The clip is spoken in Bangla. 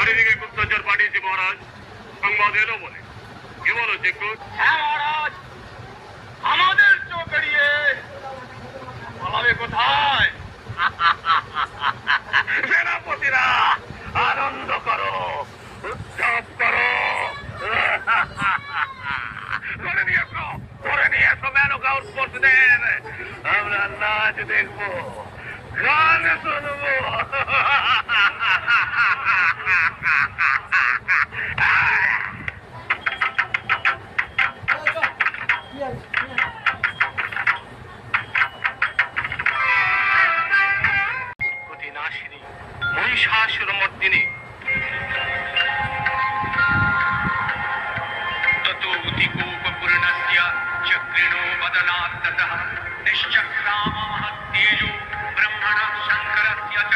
চারিদিকে গুপ্তচর পাঠিয়েছি মহারাজ, সংবাদ এলো বলে। কি বলো চিকুর? হ্যাঁ মহারাজ, আমাদের চোখ এড়িয়ে পালাবে কোথায়? সেনাপতিরা আনন্দ করো, উৎসব করো। ধরে নিয়ে এসো মেনকা উৎপত্তিদের। আমরা নাচ দেখবো, গান শুনবো। নাশিনী মহিষাসুর মর্দিনী ততো উদিকূপপূর্ণস্য চক্রিণো বদনাত্ততঃ নিশ্চক্রাম মহত্তেজো ব্রহ্মণঃ শঙ্করস্য চ